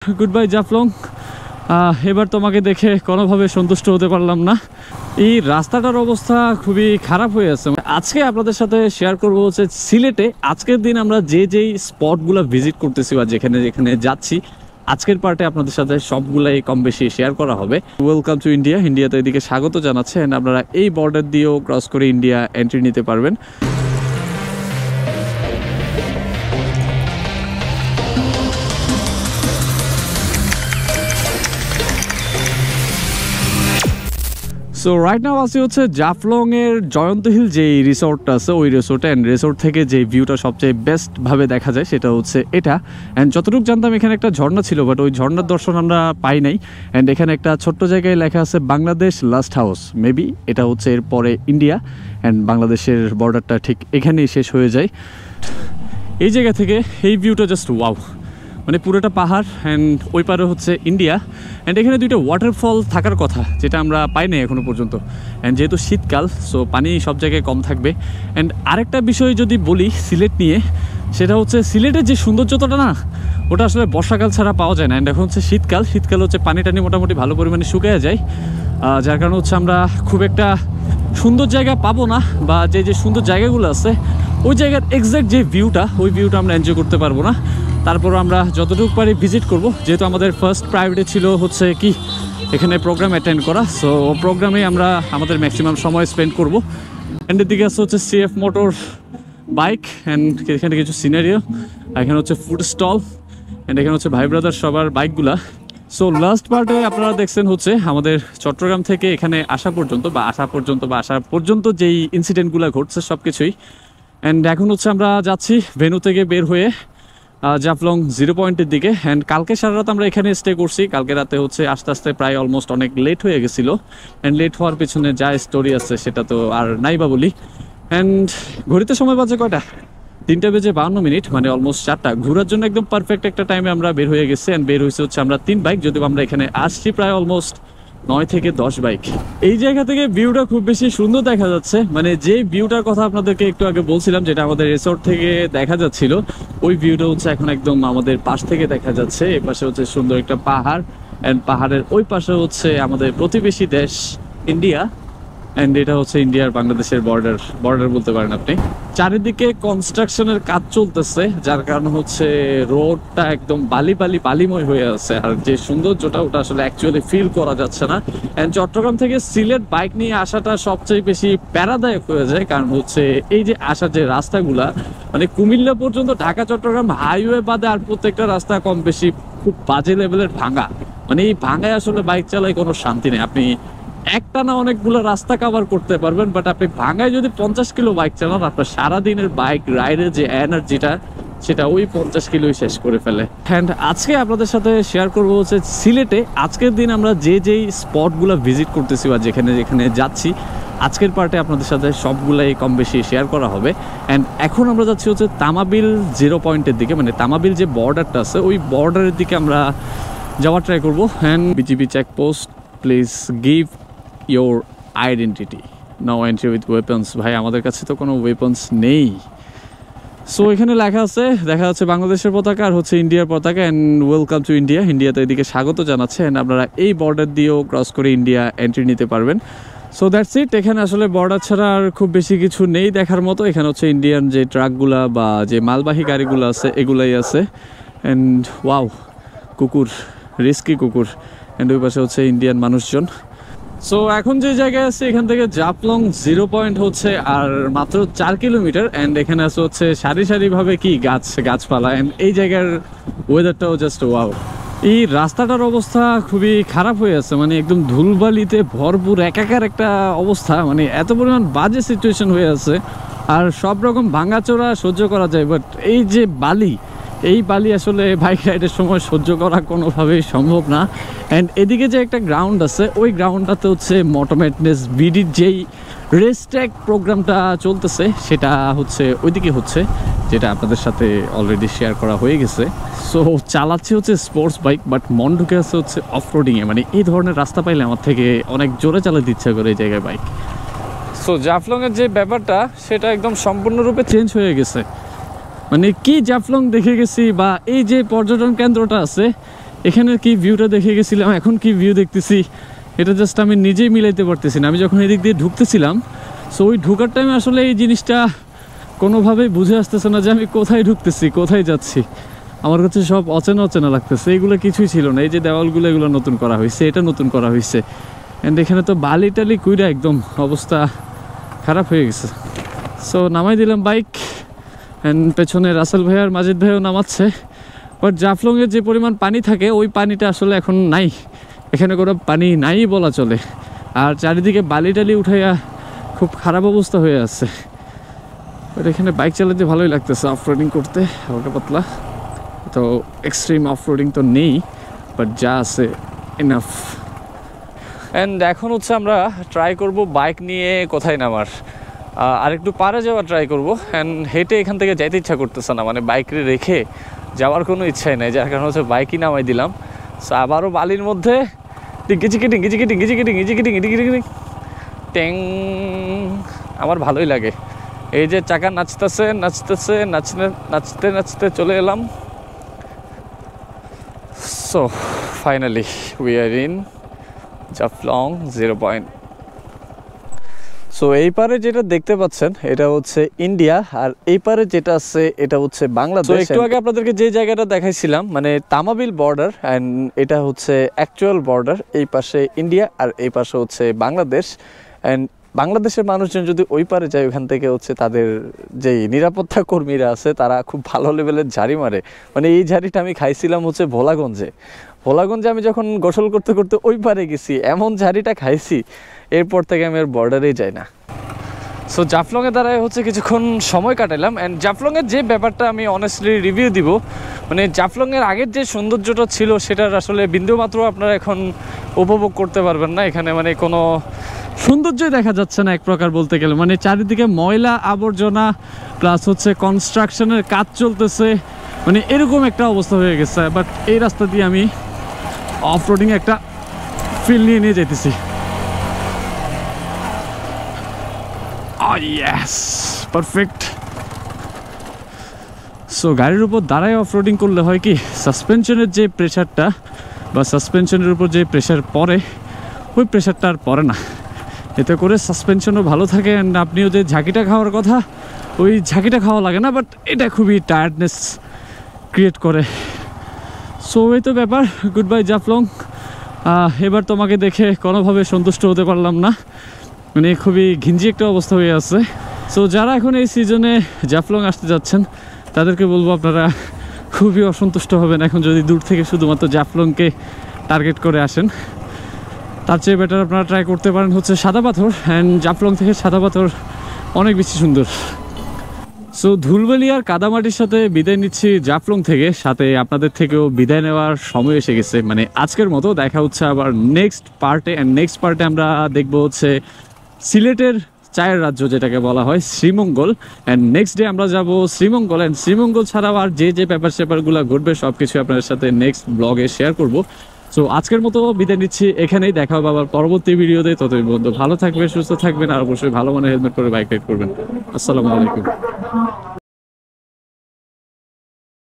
Good bye Jaflong. এবার তোমাকে দেখে কোনোভাবে সন্তুষ্ট হতে পারলাম না। এই রাস্তাটার অবস্থা খুবই খারাপ হয়ে আছে। আজকে আপনাদের সাথে শেয়ার করবো হচ্ছে সিলেটে আজকের দিন আমরা যেই স্পটগুলো ভিজিট করতেছি বা যেখানে যেখানে যাচ্ছি আজকের পার্টে আপনাদের সাথে সবগুলাই কম বেশি শেয়ার করা হবে। Welcome to India. ইন্ডিয়াতে এদিকে স্বাগত জানাচ্ছে, এন্ড আপনারা এই বর্ডার দিয়েও ক্রস করে ইন্ডিয়া এন্ট্রি নিতে পারবেন। সো রাইট নাও আছি হচ্ছে জাফলং এর জয়ন্ত হিল যে রিসোর্টটা আছে ওই রিসোর্টে, অ্যান্ড রিসোর্ট থেকে যে ভিউটা সবচেয়ে বেস্ট ভাবে দেখা যায় সেটা হচ্ছে এটা। অ্যান্ড যতটুকু জানতাম এখানে একটা ঝর্ণা ছিল, বাট ওই ঝর্ণার দর্শন আমরা পাই নাই। অ্যান্ড এখানে একটা ছোট্ট জায়গায় লেখা আছে বাংলাদেশ লাস্ট হাউস, মেবি এটা হচ্ছে এরপরে ইন্ডিয়া, অ্যান্ড বাংলাদেশের বর্ডারটা ঠিক এখানেই শেষ হয়ে যায়। এই জায়গা থেকে এই ভিউটা জাস্ট ওয়াও, মানে পুরোটা পাহাড় অ্যান্ড ওই পারে হচ্ছে ইন্ডিয়া। অ্যান্ড এখানে দুইটা ওয়াটারফল থাকার কথা যেটা আমরা পাই নাই এখনও পর্যন্ত। অ্যান্ড যেহেতু শীতকাল সো পানি সব জায়গায় কম থাকবে। অ্যান্ড আরেকটা বিষয় যদি বলি সিলেট নিয়ে, সেটা হচ্ছে সিলেটের যে সৌন্দর্যতা না ওটা আসলে বর্ষাকাল ছাড়া পাওয়া যায় না। অ্যান্ড এখন হচ্ছে শীতকাল, শীতকাল হচ্ছে পানি টানি মোটামুটি ভালো পরিমাণে শুকিয়ে যায়, যার কারণে হচ্ছে আমরা খুব একটা সুন্দর জায়গা পাবো না, বা যে সুন্দর জায়গাগুলো আছে ওই জায়গার এক্স্যাক্ট যে ভিউটা ওই ভিউটা আমরা এনজয় করতে পারবো না। তারপর আমরা যতটুকু পারি ভিজিট করব, যেহেতু আমাদের ফার্স্ট প্রায়োরিটি ছিল হচ্ছে কি এখানে প্রোগ্রাম অ্যাটেন্ড করা। সো প্রোগ্রামে আমরা আমাদের ম্যাক্সিমাম সময় স্পেন্ড করব। অ্যান্ড এদিকে আছে হচ্ছে সিএফ মোটর বাইক, অ্যান্ড এখানে কিছু সিনারিও, এখানে হচ্ছে ফুড স্টল, অ্যান্ড এখানে হচ্ছে ভাই ব্রাদার সবার বাইকগুলা। সো লাস্ট পার্টে আপনারা দেখছেন হচ্ছে আমাদের চট্টগ্রাম থেকে এখানে আসা পর্যন্ত যেই ইনসিডেন্টগুলো ঘটছে সব কিছুই। অ্যান্ড এখন হচ্ছে আমরা যাচ্ছি ভেনু থেকে বের হয়ে জাফলং জিরো পয়েন্টের দিকে। অ্যান্ড কালকে সারা রাত আমরা এখানে স্টে করছি। কালকে রাতে হচ্ছে আস্তে আস্তে প্রায় অলমোস্ট অনেক লেট হয়ে গেছিলো। অ্যান্ড লেট হওয়ার পিছনে যা স্টোরি আছে সেটা তো আর নাই বা বলি। অ্যান্ড ঘড়িতে সময় বাজে কয়টা, 3:52, মানে অলমোস্ট 4টা। ঘোরার জন্য একদম পারফেক্ট একটা টাইমে আমরা বের হয়ে গেছি। অ্যান্ড বের হয়েছে হচ্ছে আমরা 3 বাইক, যদিও আমরা এখানে আসছি প্রায় অলমোস্ট 9 থেকে 10 বাইক। এই জায়গা থেকে ভিউটা খুব বেশি সুন্দর দেখা যাচ্ছে, মানে যে ভিউটার কথা আপনাদেরকে একটু আগে বলছিলাম যেটা আমাদের রিসোর্ট থেকে দেখা যাচ্ছিল ওই ভিউটা হচ্ছে এখন একদম আমাদের পাশ থেকে দেখা যাচ্ছে। এই পাশে হচ্ছে সুন্দর একটা পাহাড়, অ্যান্ড পাহাড়ের ওই পাশে হচ্ছে আমাদের প্রতিবেশী দেশ ইন্ডিয়া। অ্যান্ড এটা হচ্ছে ইন্ডিয়ার বাংলাদেশের বর্ডার বলতে পারেন আপনি। চারিদিকে কনস্ট্রাকশনের কাজ চলতেছে, যার কারণে হচ্ছে রোডটা একদম বালিময় হয়ে আছে, আর যে সৌন্দর্যটা ওটা আসলে অ্যাকচুয়ালি ফিল করা যাচ্ছে না। অ্যান্ড চট্টগ্রাম থেকে সিলেট বাইক নিয়ে আসাটা সবচেয়ে বেশি প্যারাদায়ক হয়ে যায়, কারণ হচ্ছে এই যে আসার যে রাস্তাগুলা, মানে কুমিল্লা পর্যন্ত ঢাকা চট্টগ্রাম হাইওয়ে বাদে আর প্রত্যেকটা রাস্তা কম বেশি খুব বাজে লেভেলের ভাঙা। মানে এই ভাঙায় আসলে বাইক চালায় কোনো শান্তি নেই। আপনি একটা না অনেকগুলো রাস্তা কভার করতে পারবেন, বাট আপনি ভাঙায় যদি 50 কিলো বাইক চালান আপনার সারাদিনের বাইক রাইডের যে এনার্জিটা সেটা ওই 50 কিলোই শেষ করে ফেলে। অ্যান্ড আজকে আপনাদের সাথে শেয়ার করবো হচ্ছে সিলেটে আজকের দিন আমরা যেই স্পটগুলো ভিজিট করতেছি বা যেখানে যেখানে যাচ্ছি আজকের পার্টে আপনাদের সাথে সবগুলাই কম বেশি শেয়ার করা হবে। অ্যান্ড এখন আমরা যাচ্ছি হচ্ছে তামাবিল জিরো পয়েন্টের দিকে, মানে তামাবিল যে বর্ডারটা আছে ওই বর্ডারের দিকে আমরা যাওয়ার ট্রাই করবো। And BGB checkpost, please give your identity, no entry with weapons. ভাই আমাদের কাছে তো কোনো ওয়েপন্স নেই। সো এখানে লেখা আছে, দেখা যাচ্ছে বাংলাদেশের পতাকা আর হচ্ছে ইন্ডিয়ার পতাকা, অ্যান্ড ওয়েলকাম টু ইন্ডিয়া। ইন্ডিয়াতে এদিকে স্বাগত জানাচ্ছে, অ্যান্ড আপনারা এই বর্ডার দিয়েও ক্রস করে ইন্ডিয়া এন্ট্রি নিতে পারবেন। So that's it. এখানে আসলে বর্ডার ছাড়া আর খুব বেশি কিছু নেই দেখার মতো। এখানে হচ্ছে ইন্ডিয়ান যে ট্রাকগুলা বা যে মালবাহী গাড়িগুলো আছে এগুলাই আছে। অ্যান্ড ওয়াও, কুকুর, রিস্কি কুকুর। অ্যান্ড ওই পাশে হচ্ছে ইন্ডিয়ান মানুষজন। সো এখন যে জায়গায় আছে এখান থেকে জাফলং জিরো পয়েন্ট হচ্ছে আর মাত্র 4 কিলোমিটার। অ্যান্ড এখানে আছে হচ্ছে সারিভাবে কি গাছপালা, অ্যান্ড এই জায়গার ওয়েদারটাও জাস্ট ওয়াও। এই রাস্তাটার অবস্থা খুবই খারাপ হয়ে আছে, মানে একদম ধুলবালিতে ভরপুর একাকার একটা অবস্থা, মানে এত পরিমাণ বাজে সিচুয়েশন হয়ে আছে। আর সব রকম ভাঙাচোরা সহ্য করা যায়, বাট এই যে এই বালি আসলে বাইক রাইডের সময় সহ্য করা কোনোভাবেই সম্ভব না। অ্যান্ড এদিকে যে একটা গ্রাউন্ড আছে ওই গ্রাউন্ডটাতে হচ্ছে মোটোমেটনেস বিডির যেই রেস ট্র্যাক প্রোগ্রামটা চলতেছে সেটা হচ্ছে ওইদিকে হচ্ছে, যেটা আপনাদের সাথে অলরেডি শেয়ার করা হয়ে গেছে। সো চালাচ্ছি হচ্ছে স্পোর্টস বাইক, বাট মন ঢুকে আছে হচ্ছে অফরোডিংয়ে, মানে এই ধরনের রাস্তা পাইলে আমার থেকে অনেক জোরে চালাতে ইচ্ছা করে এই জায়গায় বাইক। সো জাফলংয়ের যে ব্যাপারটা সেটা একদম সম্পূর্ণরূপে চেঞ্জ হয়ে গেছে। মানে কি জাফলং দেখে গেছি, বা এই যে পর্যটন কেন্দ্রটা আছে এখানের কি ভিউটা দেখে গেছিলাম, এখন কি ভিউ দেখতেছি এটা জাস্ট আমি নিজেই মিলাইতে পারতেছি না। আমি যখন এদিক দিয়ে ঢুকতেছিলাম, সো ওই ঢুকার টাইমে আসলে এই জিনিসটা কোনোভাবেই বুঝে আসতেছে না যে আমি কোথায় ঢুকতেছি, কোথায় যাচ্ছি। আমার কাছে সব অচেনা অচেনা লাগতেছে। এইগুলো কিছুই ছিল না। এই যে দেওয়ালগুলো, এগুলো নতুন করা হয়েছে, এটা নতুন করা হয়েছে। অ্যান্ড এখানে তো বালি টালি কুইরা একদম অবস্থা খারাপ হয়ে গেছে। সো নামাই দিলাম বাইক, অ্যান্ড পেছনে রাসেল ভাই আর মাজিদ ভাইও নামাচ্ছে। বাট জাফলংয়ের যে পরিমাণ পানি থাকে ওই পানিটা আসলে এখন নাই, এখানে কোনো পানি নাই বলা চলে। আর চারিদিকে বালি টালি উঠাইয়া খুব খারাপ অবস্থা হয়ে আছে। বাট এখানে বাইক চালাতে ভালোই লাগতেছে, অফ রোডিং করতে হালকা পাতলা। তো এক্সট্রিম অফ রোডিং তো নেই, বাট যা আছে এনাফ। অ্যান্ড এখন হচ্ছে আমরা ট্রাই করব বাইক নিয়ে কোথায় নামার, আরেকটু পারে যাওয়ার ট্রাই করবো। অ্যান্ড হেঁটে এখান থেকে যাইতে ইচ্ছা করতেছে না, মানে বাইক রেখে যাওয়ার কোনো ইচ্ছাই নাই, যার কারণে হচ্ছে বাইকই নামাই দিলাম। সো আবারও বালির মধ্যে ট্যাং, আমার ভালোই লাগে। এই যে চাকা নাচতেছে নাচতেছে, নাচতে নাচতে চলে এলাম। So finally we are in Jaflong 0 point. So এই পারে যেটা দেখতে পাচ্ছেন এটা হচ্ছে ইন্ডিয়া, আর এই পারে যেটা আছে এটা হচ্ছে বাংলাদেশ। একটু আগে আপনাদেরকে যে জায়গাটা দেখাইছিলাম মানে তামাবিল বর্ডার, অ্যান্ড এটা হচ্ছে অ্যাকচুয়াল বর্ডার। এই পাশে ইন্ডিয়া আর এই পাশে হচ্ছে বাংলাদেশ। অ্যান্ড বাংলাদেশের মানুষজন যদি ওই পারে যায়, ওইখান থেকে হচ্ছে তাদের যেই নিরাপত্তা কর্মীরা আছে তারা খুব ভালো লেভেলের ঝাড়ি মারে। মানে এই ঝাড়িটা আমি খাইছিলাম হচ্ছে ভোলাগঞ্জে আমি যখন গোসল করতে করতে ওই পারে গেছি, এমন ঝাড়িটা খাইছি, এরপর থেকে আমি আর বর্ডারেই যাই না। সো জাফলংয়ে দাঁড়ায় হচ্ছে কিছুক্ষণ সময় কাটালাম। অ্যান্ড জাফলংয়ের যে ব্যাপারটা আমি অনেস্টলি রিভিউ দিব, মানে জাফলংয়ের আগের যে সৌন্দর্যটা ছিল সেটার আসলে বিন্দুমাত্র আপনারা এখন উপভোগ করতে পারবেন না। এখানে মানে কোনো সৌন্দর্যই দেখা যাচ্ছে না এক প্রকার বলতে গেলে। মানে চারিদিকে ময়লা আবর্জনা প্লাস হচ্ছে কনস্ট্রাকশনের কাজ চলতেছে, মানে এরকম একটা অবস্থা হয়ে গেছে। বাট এই রাস্তা দিয়ে আমি অফ রোডিং একটা ফিল নিয়ে যেতেছি। Yes, perfect. সো গাড়ির উপর দাঁড়ায় অফ রোডিং করলে হয় কি, সাসপেনশনের যে প্রেশারটা বা সাসপেনশনের উপর যে প্রেশার পড়ে ওই প্রেশারটা আর পড়ে না। এতে করে সাসপেনশনও ভালো থাকে, অ্যান্ড আপনিও যে ঝাঁকিটা খাওয়ার কথা ওই ঝাঁকিটা খাওয়া লাগে না। বাট এটা খুবই টায়ার্ডনেস ক্রিয়েট করে। সো এই তো ব্যাপার। Good bye Jaflong. এবার তোমাকে দেখে কোনোভাবে সন্তুষ্ট হতে পারলাম না, মানে খুবই ঘিঞ্জি একটা অবস্থা হয়ে আছে। সো যারা এখন এই সিজনে জাফলং আসতে যাচ্ছেন তাদেরকে বলবো আপনারা খুবই অসন্তুষ্ট হবেন এখন যদি দূর থেকে শুধুমাত্র জাফলংকে টার্গেট করে আসেন। তার চেয়ে বেটার আপনারা ট্রাই করতে পারেন হচ্ছে সাদা পাথর, অ্যান্ড জাফলং থেকে সাদা পাথর অনেক বেশি সুন্দর। সো ধুলবালি আর কাদামাটির সাথে বিদায় নিচ্ছি জাফলং থেকে, সাথে আপনাদের থেকেও বিদায় নেওয়ার সময় এসে গেছে। মানে আজকের মতো দেখা হচ্ছে আবার নেক্সট পার্টে। অ্যান্ড নেক্সট পার্টে আমরা দেখবো হচ্ছে সিলেটের চায়ের রাজ্য যেটাকে বলা হয় শ্রীমঙ্গল। অ্যান্ড নেক্সট ডে আমরা যাব শ্রীমঙ্গল। অ্যান্ড শ্রীমঙ্গল ছাড়াও আর যে ব্যাপার স্যাপারগুলো ঘটবে সব কিছু আপনাদের সাথে নেক্সট ব্লগে শেয়ার করব। সো আজকের মতো বিদায় নিচ্ছি এখানেই, দেখা হবে আবার পরবর্তী ভিডিওতে। ততদিন পর্যন্ত ভালো থাকবেন, সুস্থ থাকবেন, আর অবশ্যই ভালো মনে হেলমেট পরে বাইক রাইড করবেন। আসসালামু আলাইকুম।